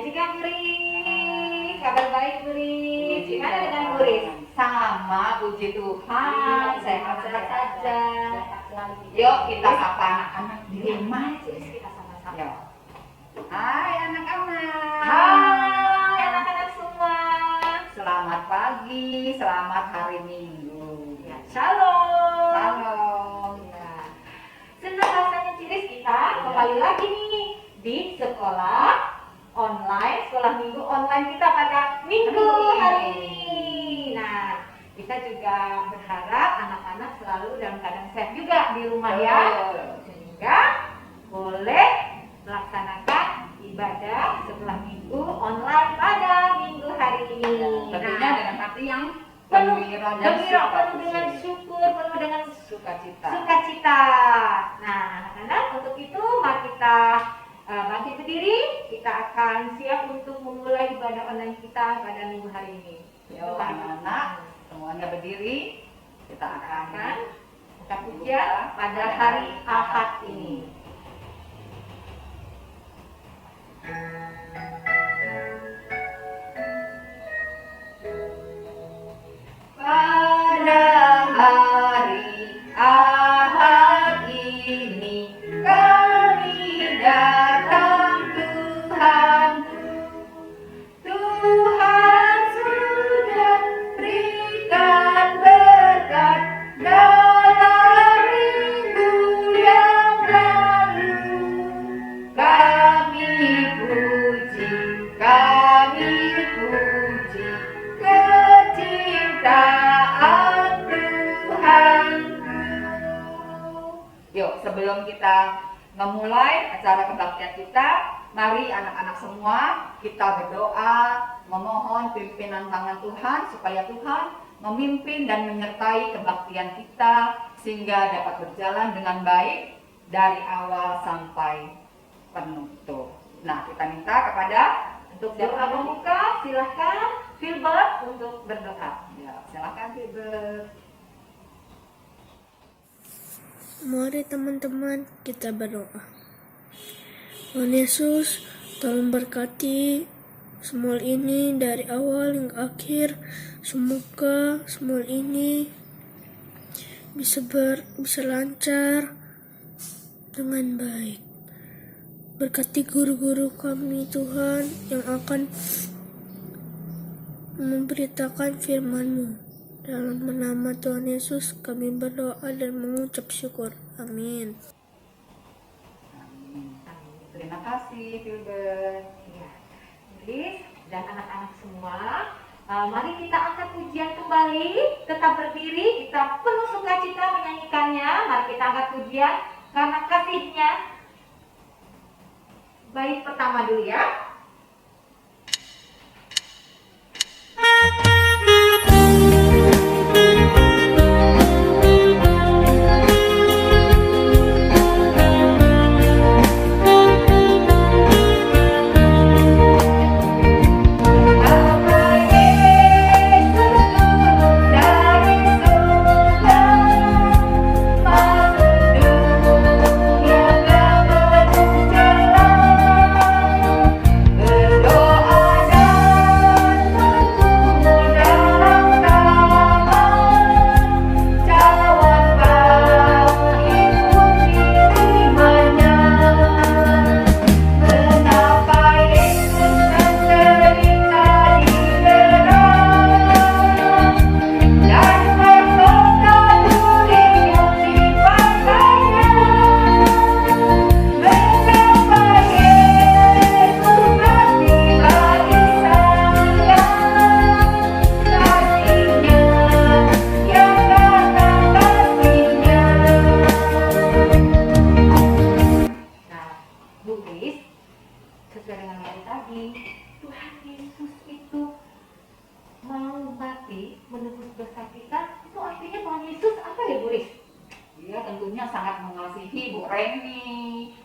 Jessica Buris, kabar baik Buris. Gimana dengan Buris? Sama, puji Tuhan, sehat-sehat saja. Yuk kita sapa anak-anak di rumah. Kita sama-sama. Yuk. Hai anak-anak. Hai anak-anak semua. Selamat pagi, selamat hari Minggu. Ya, shalom. Shalom. Ya. Senang rasanya Ciris kita kembali lagi nih di sekolah online, sekolah minggu online kita pada minggu hari ini. Nah, kita juga berharap anak-anak selalu dalam keadaan sehat juga di rumah ya, sehingga boleh melaksanakan ibadah sekolah minggu online pada minggu hari ini. Tentunya dengan hati yang penuh gembira, penuh dengan syukur, penuh dengan sukacita. Nah, anak-anak, untuk itu mari kita bangkit berdiri. Kita akan siap untuk memulai ibadah online kita pada minggu hari ini. Yuk anak-anak, semuanya berdiri. Kita akan buka pujian pada hari Ahad ini. Pada hari Ahad ini kami datang Tuhanku. Tuhan sudah berikan berkat dalam minggu yang lalu. Kami puji kecintaan Tuhanku. Yuk, sebelum kita memulai acara kebaktian kita, mari anak-anak semua kita berdoa, memohon pimpinan tangan Tuhan supaya Tuhan memimpin dan menyertai kebaktian kita sehingga dapat berjalan dengan baik dari awal sampai penutup. Nah, kita minta kepada Untuk doa pembuka, silahkan Filbert untuk berdoa. ya, silakan Filbert. Mari teman-teman kita berdoa. Tuhan Yesus, tolong berkati semua ini dari awal hingga akhir. Semoga semua ini bisa lancar dengan baik. Berkati guru-guru kami Tuhan yang akan memberitakan firman-Mu. Dalam nama Tuhan Yesus kami berdoa dan mengucap syukur. Amin. Terima kasih Filbert. Ya, Iris dan anak-anak semua, mari kita angkat pujian kembali. Tetap berdiri, kita penuh sukacita menyanyikannya. Mari kita angkat pujian karena kasihnya. Baik, pertama dulu ya.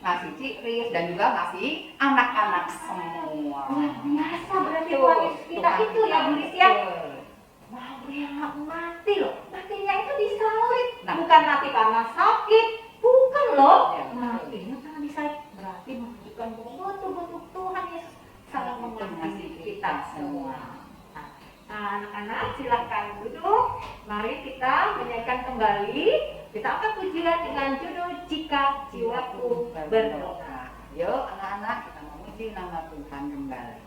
ngasih Cikris, dan juga ngasih anak-anak semua. Luar biasa berarti Tuh, Tuhan kita Tuhan itu ya kita. Buris ya. Betul. Mau rela mati loh. Matinya itu disalib. Nah. Bukan mati karena sakit. Bukan loh. Ya, betul. Matinya karena disalib. Berarti menunjukkan bahwa betul-betul Tuhan Yesus sangat silahkan duduk. Mari kita menyanyikan kembali. Kita akan pujian dengan judul Jika Jiwaku Berdoa. Yuk anak-anak, kita memuji nama Tuhan kembali.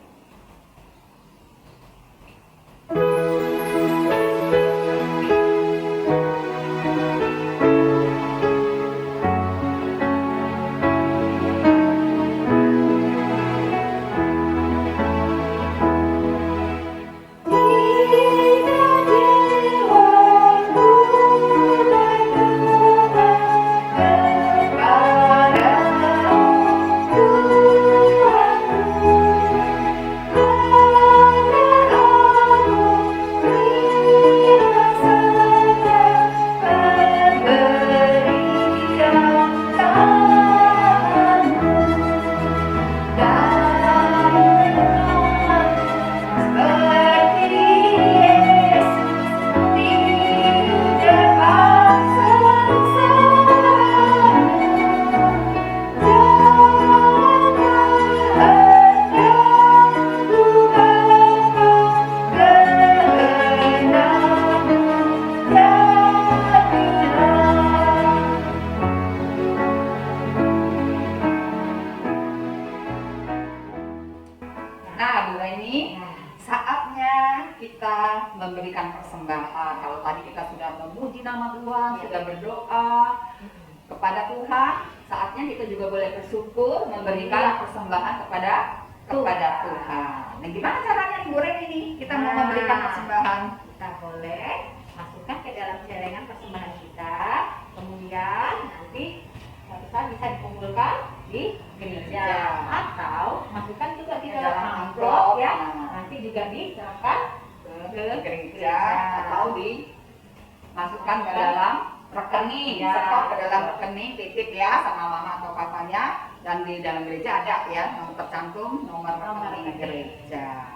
Nah, Bu Reni, saatnya kita memberikan persembahan. Kalau tadi kita sudah memuji nama Tuhan, sudah berdoa kepada Tuhan, saatnya kita juga boleh bersyukur memberikan persembahan kepada Tuhan. Nah, gimana caranya nih Bu Reni nih? Kita mau memberikan persembahan. Kita boleh masukkan ke dalam celengan persembahan kita. Kemudian nanti suatu saat bisa dikumpulkan di gereja atau masukkan juga di dalam amplop ya. Nanti juga diserahkan Ke gereja atau dimasukkan ke dalam rekening, setor ke dalam rekening, titip ya sama mama atau papanya, dan di dalam gereja ada ya tercantum nomor rekening gereja.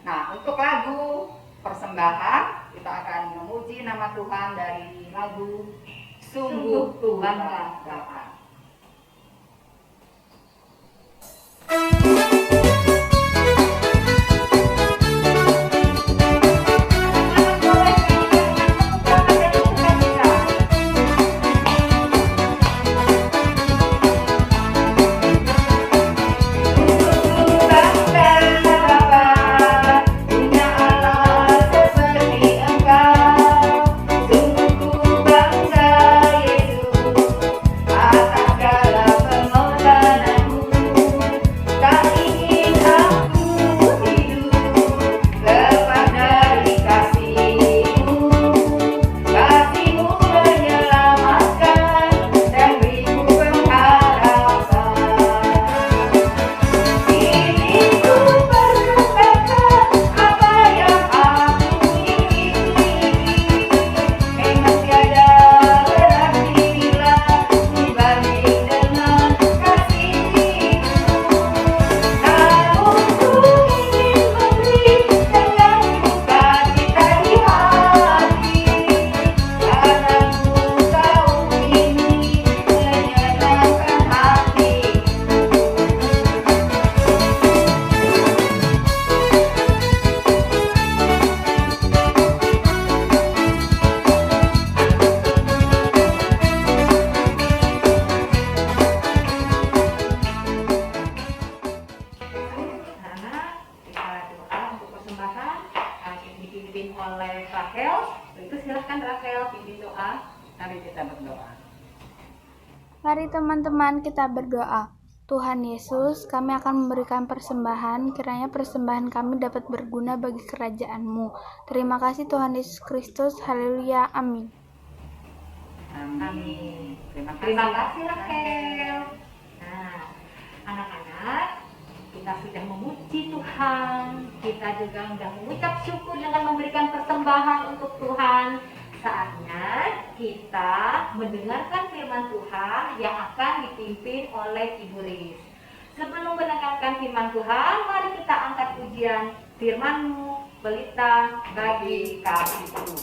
Nah, untuk lagu persembahan kita akan memuji nama Tuhan dari lagu Sungguh Tuhanlah Bapa. oleh Rachel. Itu silahkan Rachel pimpin doa. Mari kita berdoa. Mari teman-teman kita berdoa. Tuhan Yesus, kami akan memberikan persembahan, kiranya persembahan kami dapat berguna bagi kerajaan-Mu. Terima kasih Tuhan Yesus Kristus, haleluya, amin. Amin. Terima kasih Rachel. Nah, anak-anak, kita sudah memuji Tuhan, kita juga sudah mengucap syukur dengan memberikan persembahan untuk Tuhan. Saatnya kita mendengarkan firman Tuhan yang akan dipimpin oleh Ibu Riz. Sebelum mendengarkan firman Tuhan, mari kita angkat pujian firman-Mu, pelita bagi kasih-Mu.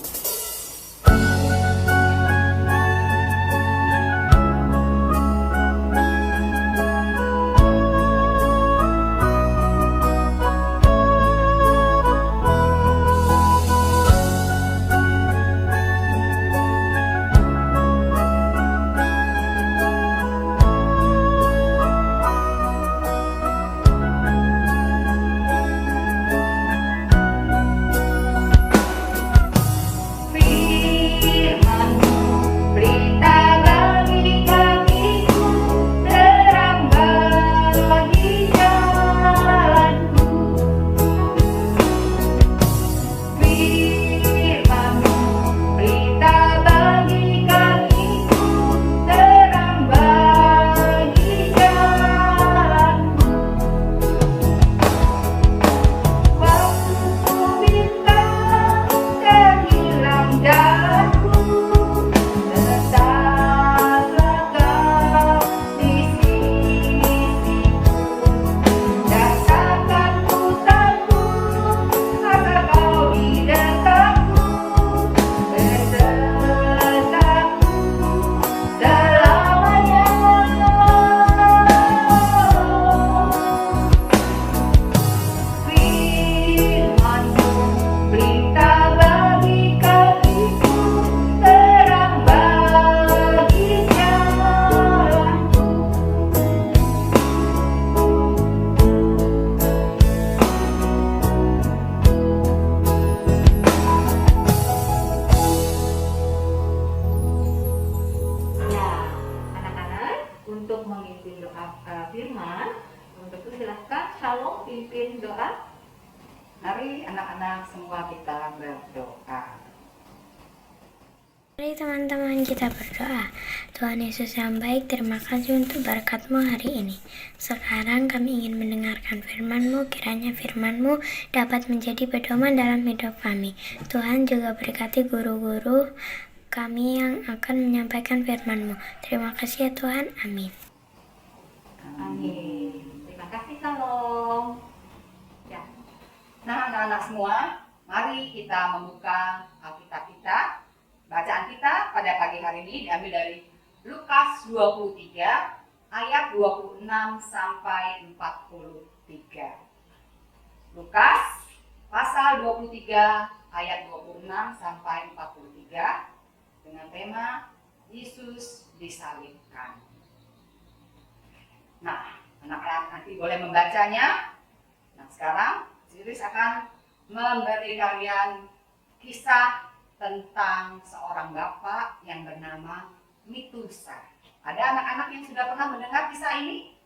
Bapak. Mari anak-anak semua kita berdoa. Mari teman-teman kita berdoa. Tuhan Yesus yang baik, terima kasih untuk berkat-Mu hari ini. Sekarang kami ingin mendengarkan firman-Mu, kiranya firman-Mu dapat menjadi pedoman dalam hidup kami. Tuhan juga berkati guru-guru kami yang akan menyampaikan firman-Mu. Terima kasih ya Tuhan, amin. Amin. Terima kasih, Salom. Ya. Nah, anak-anak semua, mari kita membuka Alkitab kita. Bacaan kita pada pagi hari ini diambil dari Lukas 23 ayat 26 sampai 43. Lukas pasal 23 ayat 26 sampai 43 dengan tema Yesus disalibkan. Nah, anak-anak nanti boleh membacanya. Nah, sekarang Siris akan memberi kalian kisah tentang seorang bapak yang bernama Mitusa. Ada anak-anak yang sudah pernah mendengar kisah ini?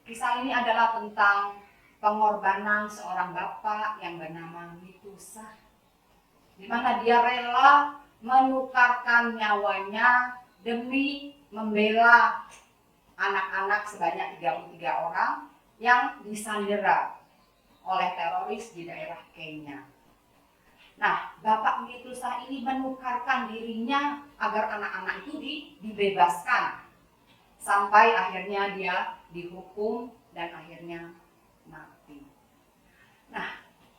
Kisah ini adalah tentang pengorbanan seorang bapak yang bernama Mitusa, di mana dia rela menukarkan nyawanya demi membela anak-anak sebanyak 33 orang yang disandera oleh teroris di daerah Kenya. Nah, Bapak Mitusa ini menukarkan dirinya agar anak-anak itu dibebaskan. Sampai akhirnya dia dihukum dan akhirnya mati. Nah,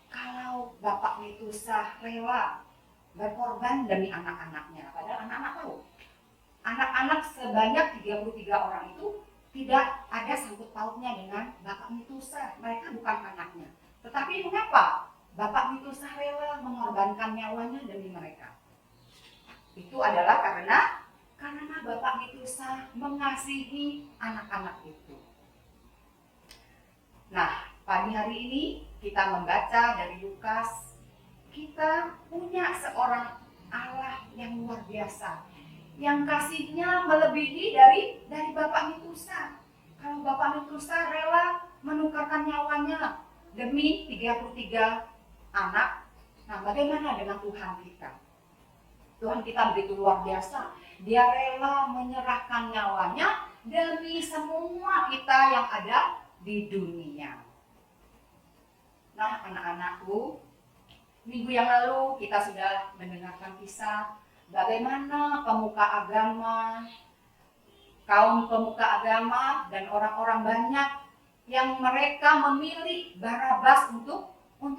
kalau Bapak Mitusa rela berkorban demi anak-anaknya, padahal anak-anak tahu, anak-anak sebanyak 33 orang itu tidak ada sangkut pautnya dengan Bapak Mitusa. Mereka bukan anaknya. Tetapi mengapa Bapak Mitusa rela mengorbankan nyawanya demi mereka? Itu adalah karena Bapak Mitusa mengasihi anak-anak itu. Nah, pagi hari ini kita membaca dari Lukas. Kita punya seorang Allah yang luar biasa, yang kasihnya melebihi dari Bapak Mitusa. Kalau Bapak Mitusa rela menukarkan nyawanya demi 33 anak, nah bagaimana dengan Tuhan kita? Tuhan kita begitu luar biasa. Dia rela menyerahkan nyawanya demi semua kita yang ada di dunia. Nah, anak-anakku, minggu yang lalu kita sudah mendengarkan kisah bagaimana kaum pemuka agama dan orang-orang banyak yang mereka memilih Barabas untuk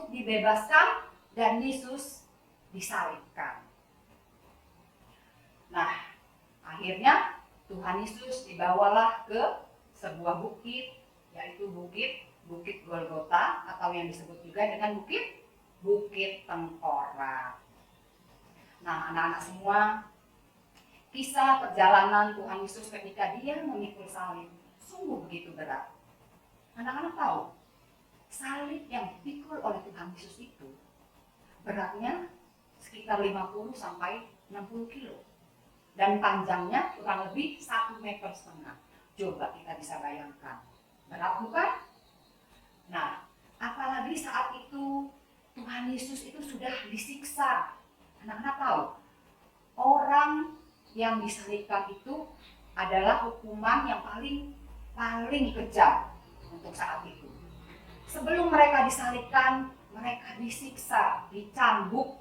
dibebaskan dan Yesus disalibkan. Nah, akhirnya Tuhan Yesus dibawalah ke sebuah bukit, yaitu Bukit Golgota, atau yang disebut juga dengan Bukit Tengkorak. Nah, anak-anak semua, kisah perjalanan Tuhan Yesus ketika dia memikul salib sungguh begitu berat. Anak-anak tahu, salib yang dipikul oleh Tuhan Yesus itu beratnya sekitar 50 sampai 60 kilo. Dan panjangnya kurang lebih 1,5 meter. Coba kita bisa bayangkan. Berat bukan? Nah, apalagi saat itu Tuhan Yesus itu sudah disiksa. Anak-anak tahu, orang yang disalibkan itu adalah hukuman yang paling kejam untuk saat itu. Sebelum mereka disalibkan, mereka disiksa, dicambuk.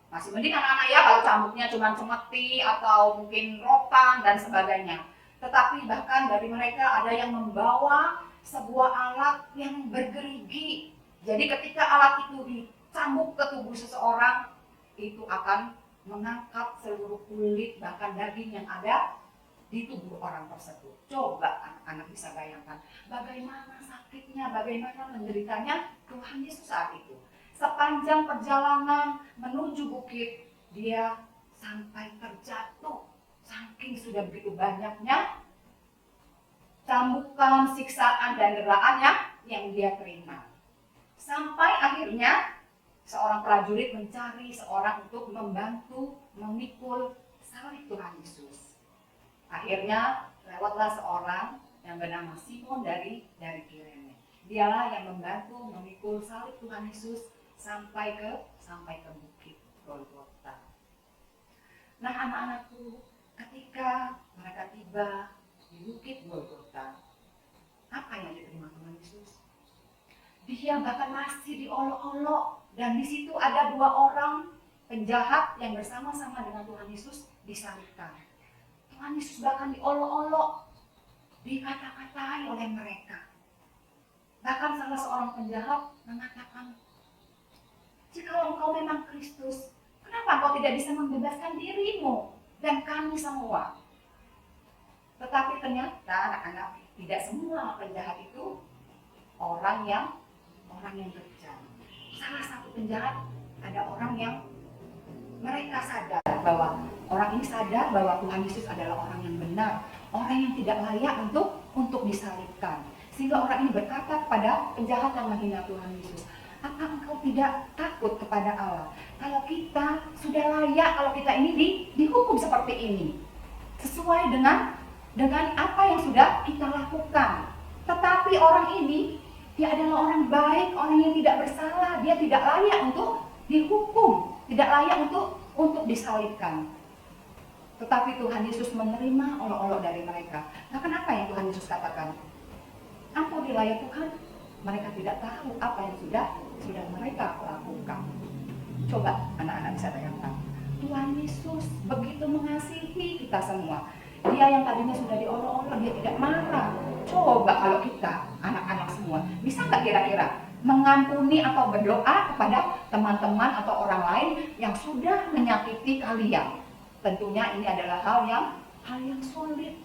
Masih mending anak-anak ya kalau cambuknya cuma cemeti atau mungkin rotan dan sebagainya. Tetapi bahkan dari mereka ada yang membawa sebuah alat yang bergerigi. Jadi ketika alat itu dicambuk ke tubuh seseorang, itu akan mengangkat seluruh kulit bahkan daging yang ada di tubuh orang tersebut. Coba anak-anak bisa bayangkan bagaimana sakitnya, bagaimana menderitanya Tuhan Yesus saat itu. Sepanjang perjalanan menuju bukit, dia sampai terjatuh. Saking sudah begitu banyaknya cambukan, siksaan, dan deraan yang dia terima. Sampai akhirnya seorang prajurit mencari seorang untuk membantu memikul salib Tuhan Yesus. Akhirnya lewatlah seorang yang bernama Simon dari Kirene. Dialah yang membantu memikul salib Tuhan Yesus sampai ke bukit Golgota. Nah, anak-anakku, ketika mereka tiba di bukit Golgota, apa yang diterima Tuhan Yesus? Dia bahkan masih diolok-olok, dan di situ ada 2 orang penjahat yang bersama-sama dengan Tuhan Yesus disalibkan. Tuhan Yesus bahkan diolok-olok, dikata-katai oleh mereka. Bahkan salah seorang penjahat mengatakan, "Jikalau engkau memang Kristus, kenapa engkau tidak bisa membebaskan dirimu dan kami semua?" Tetapi ternyata anak-anak, tidak semua penjahat itu orang yang kejam. Salah satu penjahat ada orang yang mereka sadar bahwa orang ini sadar bahwa Tuhan Yesus adalah orang yang benar, orang yang tidak layak untuk disalibkan. Sehingga orang ini berkata kepada penjahat yang menghina Tuhan Yesus, "Apa engkau tidak takut kepada Allah? Kalau kita sudah layak, kalau kita ini dihukum seperti ini, sesuai dengan apa yang sudah kita lakukan. Tetapi orang ini, dia adalah orang baik, orang yang tidak bersalah, dia tidak layak untuk dihukum, tidak layak untuk disalibkan." Tetapi Tuhan Yesus menerima olok-olok dari mereka. Nah, kenapa yang Tuhan Yesus katakan? Ampunilah ya Tuhan, mereka tidak tahu apa yang sudah mereka lakukan. Coba anak-anak bisa bayangkan, Tuhan Yesus begitu mengasihi kita semua. Dia yang tadinya sudah diolok-olok, dia tidak marah. Coba kalau kita, anak-anak semua, bisa nggak kira-kira mengampuni atau berdoa kepada teman-teman atau orang lain yang sudah menyakiti kalian? Tentunya ini adalah hal yang sulit.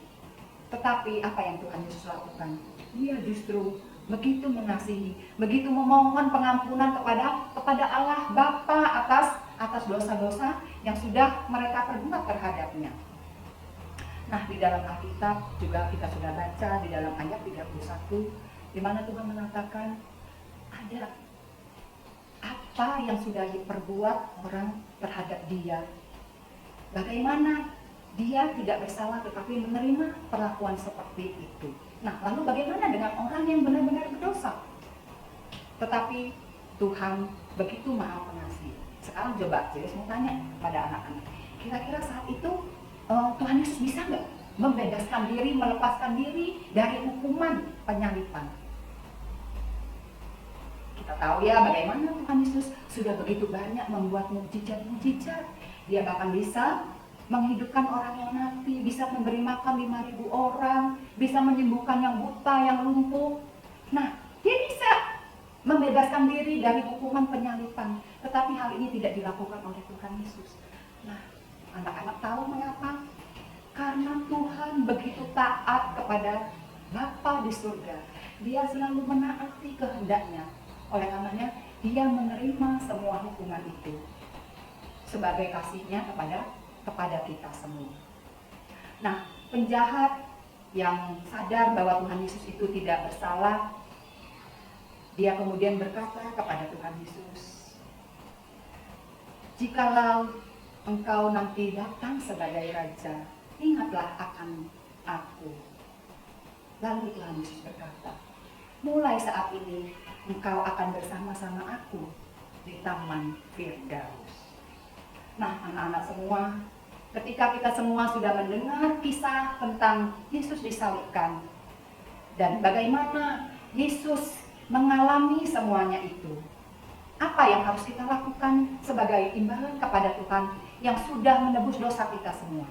Tetapi apa yang Tuhan Yesus lakukan? Dia justru begitu mengasihi, begitu memohon pengampunan kepada Allah Bapa atas dosa-dosa yang sudah mereka perbuat terhadapnya. Nah, di dalam Alkitab juga kita sudah baca di dalam ayat 31, di mana Tuhan mengatakan ada apa yang sudah diperbuat orang terhadap dia. Bagaimana dia tidak bersalah tetapi menerima perlakuan seperti itu. Nah, lalu bagaimana dengan orang yang benar-benar berdosa? Tetapi Tuhan begitu maha pengasih. Sekarang coba Jiris mau tanya pada anak-anak, kira-kira saat itu Tuhan Yesus bisa nggak membebaskan diri, melepaskan diri dari hukuman penyaliban? Kita tahu ya bagaimana Tuhan Yesus sudah begitu banyak membuat mukjizat-mukjizat. Dia bahkan bisa menghidupkan orang yang mati, bisa memberi makan 5.000 orang, bisa menyembuhkan yang buta, yang lumpuh. Nah, dia bisa membebaskan diri dari hukuman penyaliban. Tetapi hal ini tidak dilakukan oleh Tuhan Yesus. Nah, anak-anak tahu mengapa? Karena Tuhan begitu taat kepada Bapa di surga. Dia selalu menaati kehendaknya. Oleh karenanya, dia menerima semua hukuman itu sebagai kasihnya kepada kita semua. Nah, penjahat yang sadar bahwa Tuhan Yesus itu tidak bersalah, dia kemudian berkata kepada Tuhan Yesus, "Jikalau engkau nanti datang sebagai Raja, ingatlah akan aku." Lalu Tuhan Yesus berkata, "Mulai saat ini engkau akan bersama-sama aku di Taman Firdaus." Nah, anak-anak semua, ketika kita semua sudah mendengar kisah tentang Yesus disalibkan dan bagaimana Yesus mengalami semuanya itu, apa yang harus kita lakukan sebagai imbalan kepada Tuhan yang sudah menebus dosa kita semua?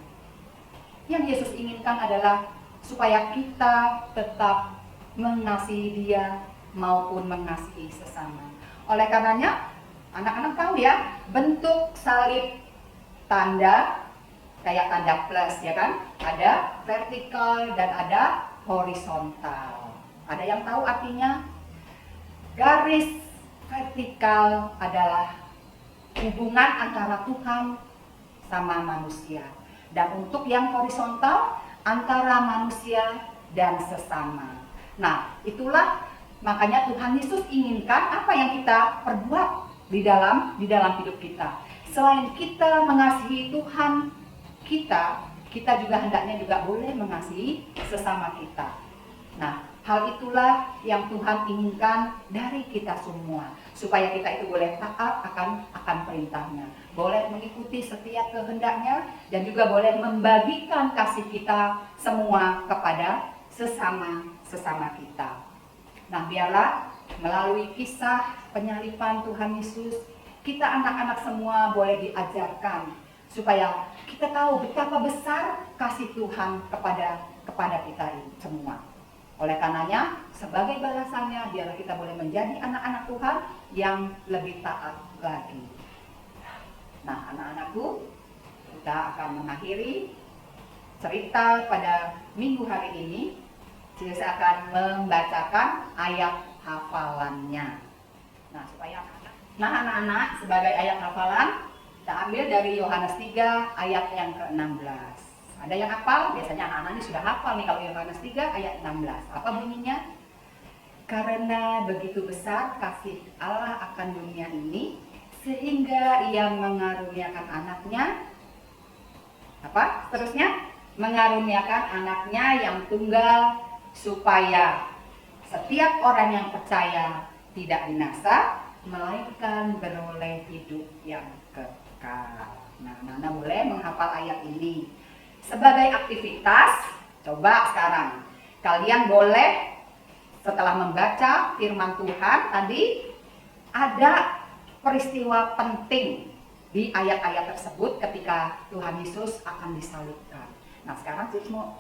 Yang Yesus inginkan adalah supaya kita tetap mengasihi Dia maupun mengasihi sesama. Oleh karenanya, anak-anak tahu ya, bentuk salib tanda kayak tanda plus ya kan? Ada vertikal dan ada horizontal. Ada yang tahu artinya? Garis vertikal adalah hubungan antara Tuhan sama manusia. Dan untuk yang horizontal antara manusia dan sesama. Nah, itulah makanya Tuhan Yesus inginkan apa yang kita perbuat di dalam hidup kita. Selain kita mengasihi Tuhan kita juga hendaknya juga boleh mengasihi sesama kita. Nah, Hal itulah yang Tuhan inginkan dari kita semua, supaya kita itu boleh taat akan perintahnya, boleh mengikuti setiap kehendaknya, dan juga boleh membagikan kasih kita semua kepada sesama kita. Nah, biarlah melalui kisah penyaliban Tuhan Yesus, kita anak-anak semua boleh diajarkan supaya kita tahu betapa besar kasih Tuhan kepada kita semua. Oleh karenanya, sebagai balasannya, biarlah kita boleh menjadi anak-anak Tuhan yang lebih taat lagi. Nah, anak-anakku, kita akan mengakhiri cerita pada minggu hari ini. Saya akan membacakan ayat hafalannya. Nah, anak-anak sebagai ayat hafalan, kita ambil dari Yohanes 3 ayat yang ke-16. Ada yang hafal? Biasanya anak-anak ini sudah hafal nih kalau Yohanes 3 ayat 16. Apa bunyinya? Karena begitu besar kasih Allah akan dunia ini, sehingga ia mengaruniakan anaknya. Apa? Seterusnya, mengaruniakan anaknya yang tunggal, supaya setiap orang yang percaya tidak binasa, melainkan beroleh hidup yang kekal. Nah, anak-anak boleh menghafal ayat ini. Sebagai aktivitas, coba sekarang kalian boleh setelah membaca firman Tuhan tadi, ada peristiwa penting di ayat-ayat tersebut ketika Tuhan Yesus akan disalibkan. Nah, sekarang saya mau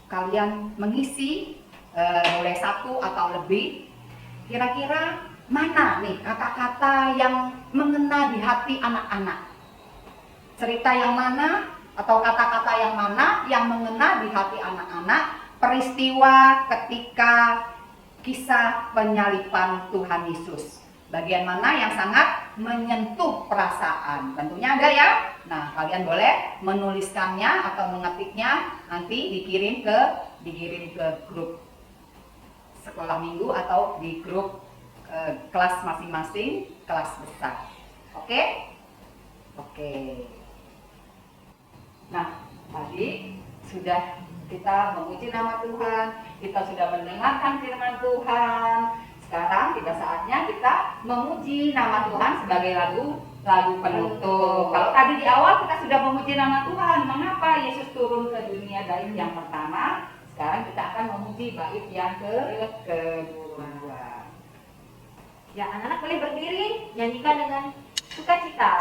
kalian mengisi boleh satu atau lebih. Kira-kira mana nih kata-kata yang mengena di hati anak-anak? Cerita yang mana atau kata-kata yang mana yang mengena di hati anak-anak? Peristiwa ketika kisah penyaliban Tuhan Yesus. Bagian mana yang sangat menyentuh perasaan? Tentunya ada ya. Nah, kalian boleh menuliskannya atau mengetiknya, nanti dikirim ke grup sekolah minggu atau di grup kelas masing-masing, kelas besar. Oke? Oke. Nah, tadi sudah kita memuji nama Tuhan, kita sudah mendengarkan firman Tuhan. Sekarang tiba saatnya kita memuji nama Tuhan sebagai lagu penutup. Kalau tadi di awal kita sudah memuji nama Tuhan, mengapa Yesus turun ke dunia bait yang pertama? Sekarang kita akan memuji bait yang kedua. Ya, anak-anak boleh berdiri, nyanyikan dengan sukacita.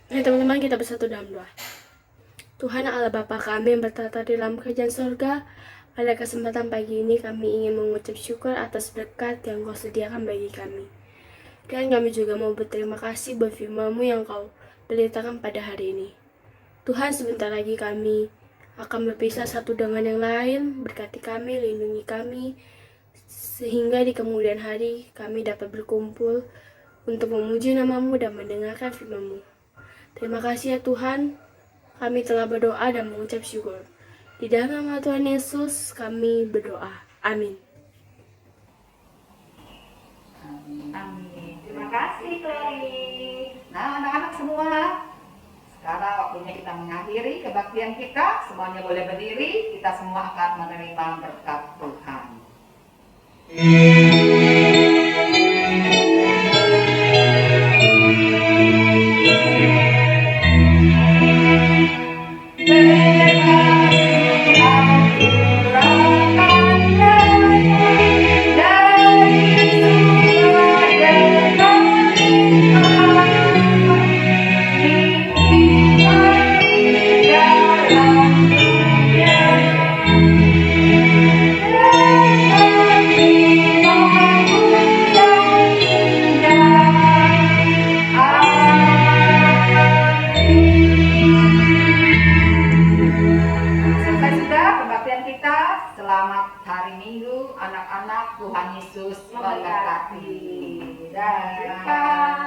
Mari teman-teman kita bersatu dalam doa. Tuhan Allah Bapa kami yang bertata di dalam kerajaan surga, pada kesempatan pagi ini kami ingin mengucap syukur atas berkat yang Kau sediakan bagi kami. Dan kami juga mau berterima kasih buat firman-Mu yang Kau beritakan pada hari ini. Tuhan, sebentar lagi kami akan berpisah satu dengan yang lain. Berkati kami, lindungi kami, sehingga di kemudian hari kami dapat berkumpul untuk memuji nama-Mu dan mendengarkan firman-Mu. Terima kasih ya Tuhan, kami telah berdoa dan mengucap syukur. Di dalam nama Tuhan Yesus kami berdoa. Amin. Amin. Terima kasih, Clary. Nah, anak-anak semua, sekarang waktunya kita mengakhiri kebaktian kita. Semuanya boleh berdiri, kita semua akan menerima berkat Tuhan. Selesai sudah kebaktian kita. Selamat hari Minggu, anak-anak. Tuhan Yesus memberkati. Dah.